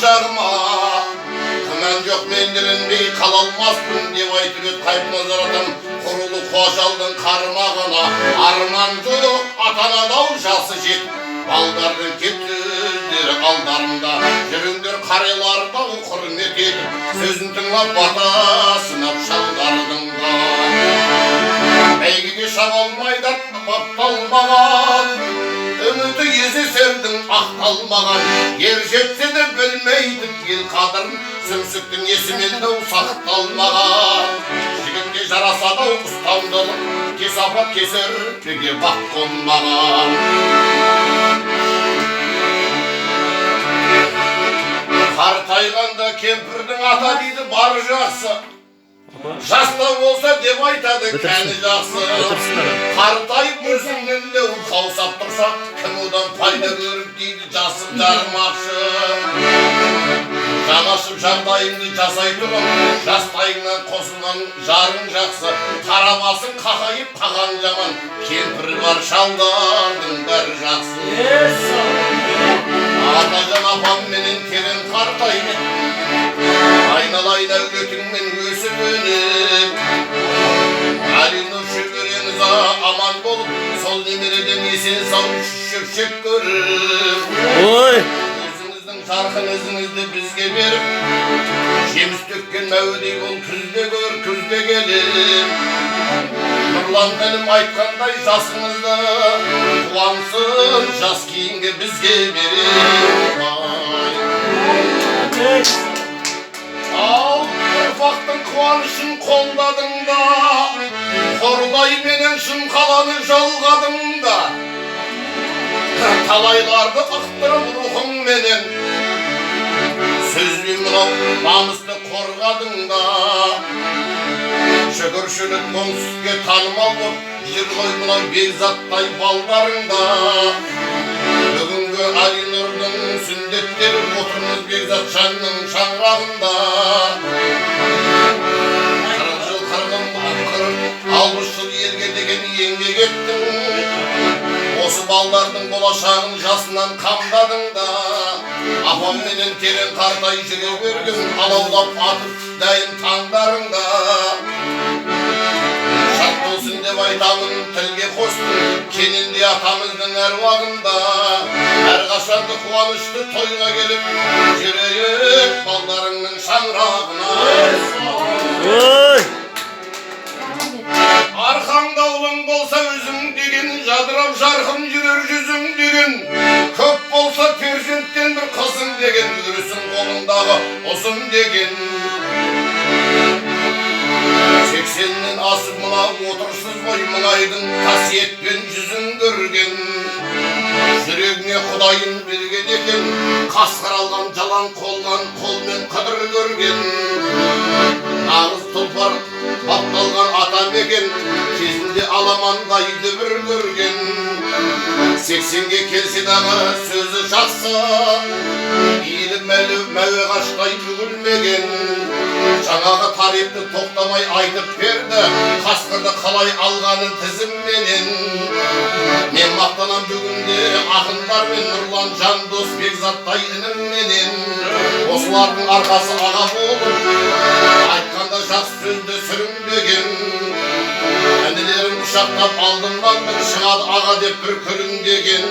жағыма. Күмән жоқ мен дірінбей қала алмаспын деп айтып еді қайып назар атам құрулы қожалдың қармағына. Арман жоқ ата-анадау жасы жетіп балдардың кептіздері алдарында. Жүріңдер қарайларды құрмет етіп сөзін тыңлап бата сынап шалдардың да. Бәйгеге шаба алмайды бапталмаған, үміті езесердің ақталмаған. Ер жетсе де білмейді ел қадырын, сүмсіктің есімелдеу сақталмаған. Жігітке жарасады ұстамдылық, кесапат кесерге бақ қонмаған. Қартайғанда кемпірдің ата дейді бары жақсы, жаста болса деп айтады кәні жақсы. Қартайып өзіңнен де қаусап тұрса, кім одан пайда көріп дейді жасып жармақшы. Жанашып жағдайыңды жасай тұрып, жастайыңнан қосылған жарың жақсы. Қарабасың қақайып қаған жаман, кемпірі бар шалдардың бәрі жақсы. Атажан апам менен терең қартайын, айналайын әулетіңмен өсіп өніп. Әлинұр шөбереңіз аман болып, сол немереден есен сау шөпшек көріп. Өзіңіздің жарқын ізіңізді бізге беріп, жеміс төккен мәуедей бол күзде көр, күзде келіп. Нұрлан інім айтқандай жасыңызды, қуансын жас кейінге бізге беріп. Ал ұрпақтың қуанышын қолдадың да, қордай менен шын қаланы жалғадың да. Талайларды ықтырып рухыңменен, сөзбен мынау намысты қорғадың да. Шүкіршілік оңтүстікке танымал боп, жер ғой мынау бекзаттай балдарыңда. Бүгінгі Әлинұрдың сүндеттері отырмыз бекзат жанның шаңырағында. 40 жыл қырғын қырып, 60 жыл елге деген еңбек еттің. Осы балдардың болашағын жасынан қамдадың да. Апам менен терең қартай жүре берген, алаулап атып дайын таңдарыңда. Шат болсын деп айтамын тілге қостым, кененде атамыздың әруағында. Әрқашанды қуанышты тойға келіп, жүрейік балдарыңның шаңырағына. Арқаңда ұлың болса өзің деген, жадырап жарқын жүрер жүзің деген. Көп болса перзенттен бір қызың деген, өрісің қолыңдағы ұзын деген. 80-нен асып мұна отырсыз ғой, мұнайдың қасиетпен жүзін көрген. Жүрегіне құдайын берген екен, қасқыр алған жалан қолмен қыдыр көрген. Нағыз тұлпар бапталған атам екен, кезінде аламандайды бір көрген. 80-ге келсе дағы сөзі жақсы, иіліп мәуе қаштай бүгілмеген. Жаңағы тарихты тоқтамай айтып берді, қасқырды қалай алғанын тізімменен. Мен мақтанам бүгінде ақындармен, Нұрлан Жандос Бекзаттай інімменен. Осылардың арқасы аға болып, айтқанда жақсы сөзді сүрінбеген. Әнелерін құшақтап алдымнан бір шығады аға деп бір күлімдеген.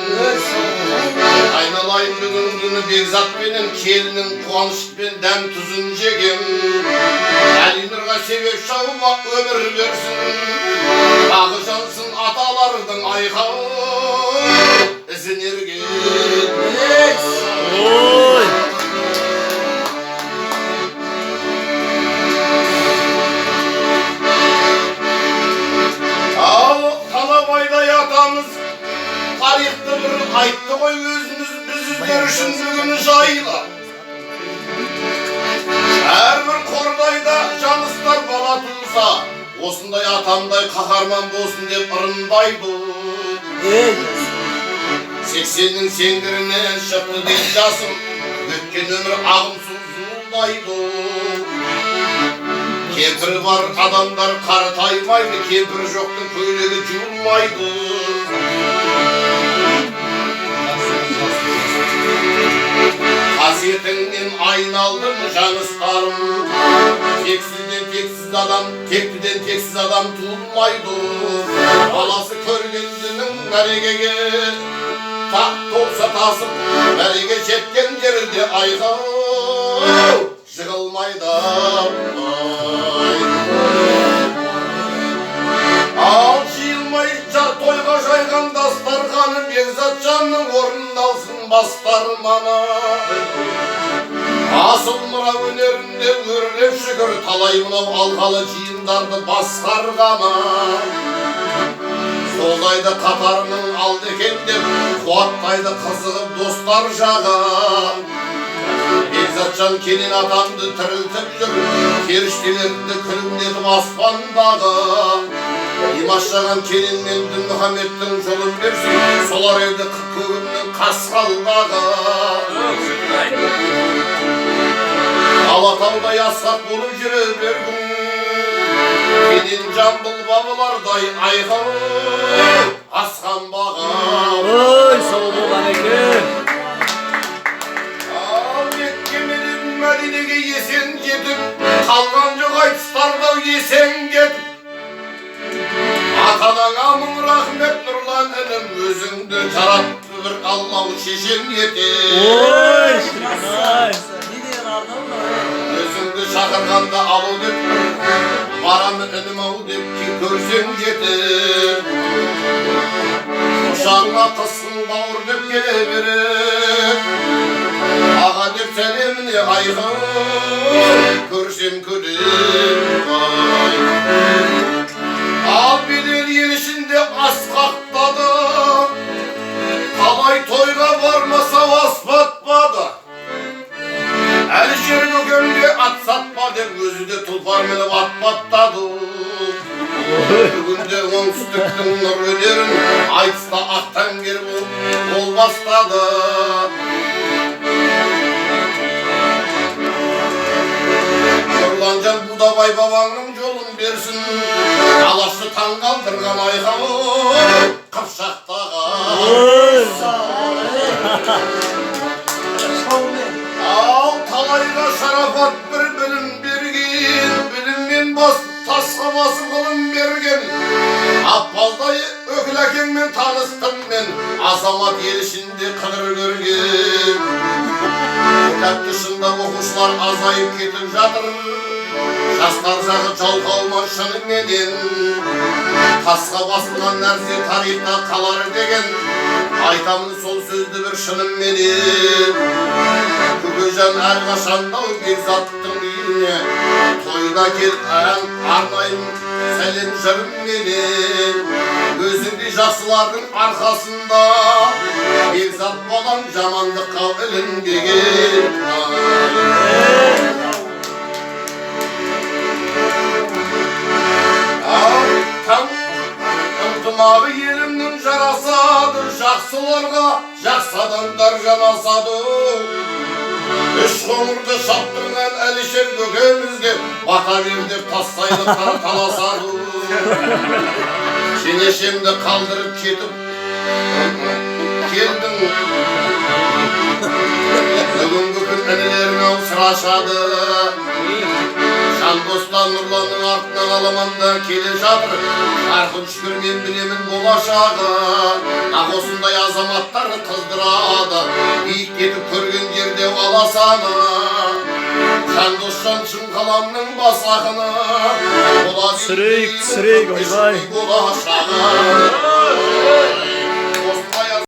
Айналайын бүгін күні Бекзатпенен, келінің қуанышпен дәм тұзын жеген. Әлинұрға себеп шауыма өмір берсін, ағы жансын аталардың айқау ізін ерген. Талабайдай атамыз тарихты бір айтты ғой өзіміз, біздер үшін бүгін жайлы. Әрбір қордайда жаныстар бала туылса, осындай атамдай қаһарман болсын деп ырымдайды. 80-нің сеңгірінен шықты ден жасым, өткен өмір ағымсыз зуылдайды. Кемпірі бар адамдар қартаймайды, кемпірі жоқтың көйлегі жуылмайды. Қасиетіңнен aynaldım janıslarım. Teksizden teksiz adam, tekliden teksiz adam tutulmaydı. Balası körgündünün merigege, taht olsa tasıp merige çetken gerdi ayga. Jığılmaydı al jıyılmayınca toyga jaygan dastarkanı Begzatcanның ornun alsın bastarmana. Asıl mıra önerinde örlep şükür talay mınav algalı jıyındardı baskargana. Soldaydı Katarının aldı ekendip Kuattaydı kızығып dostlar jağa. Begzatcan kelin atamdı tiriltip jür Feriştelerdi külümletip aspandağı. İmaşlagan kelinmen Dünmuhammed'in jolun bersin solar evde kөгümнің kaskaldağı. Alatauda yassak bolup jüre berdim. Kelin jambыл babalarday ayga askan bağa. Oy sağ bolgan eкен. Medinege yesen gidip, kalgan yok aytıslarda yesen gidip. Atanana mın rahmet nurlan enim, özüngdü jarattı bir Allah şişin yeti. Oy nice. Özüngdü şakırganda alu dep, baramı enim avu dep ki görsen yeti. Uşağına kızsın bağır dep gele verip. Ağa dep senemini ayga, görsem ködüm ay. Al bilir yenişinde asqaqtadı, talay toyga barmasa vasbatmadı. Əlişer bugünde at satma dep özü de tulpar menip atbattadı. Bugünde oңtүстүктүн nur önerin aytsta aktan geri ol bastadı. Nurlancan Budabay babanın jolun bersin, alaşты taң kaldırgan ayga Kıpşaktağa. Al talayga şarafat bir bilim bergin, bilimmen bas tasga basıp kılım bergen. Appalday ökülekenmen tanıstım men, azamat yerişinde kıdır görgen. Kitap dışında okuşlar azayıp ketip jatır. Жастар жағы жалқаума шынымен. Тасқа басылған нәрсе тарихта қалар деген, айтамын сол сөзді бір шынымен. Көкежан әрқашандау Бекзаттың үйіне, тойда кел арнайым сәлем жырымменен. Өзіңдей жақсылардың арқасында Бекзат балам жамандыққа ілінбеген. Ынтымағы елімнің жарасады, жақсыларға жақсы адамдар жанасады. Үш қоңырды шаптырған Әлішер көкемізге бата бер деп тастайды қара таласады. Шенешемді қалдырып кетіп келдің, бүгінгі күн інілерін сұрашады. Жандостан Нұрланның артына қаламанда келе жатыр, жарқын шүкір мен білемін болашағы. Ақ осындай азаматтар қыздырады, биік кетіп көрген жерде аласаны. Жандостан шын қаламның бас ақыны, Түсірейік, ойбай. болашағы.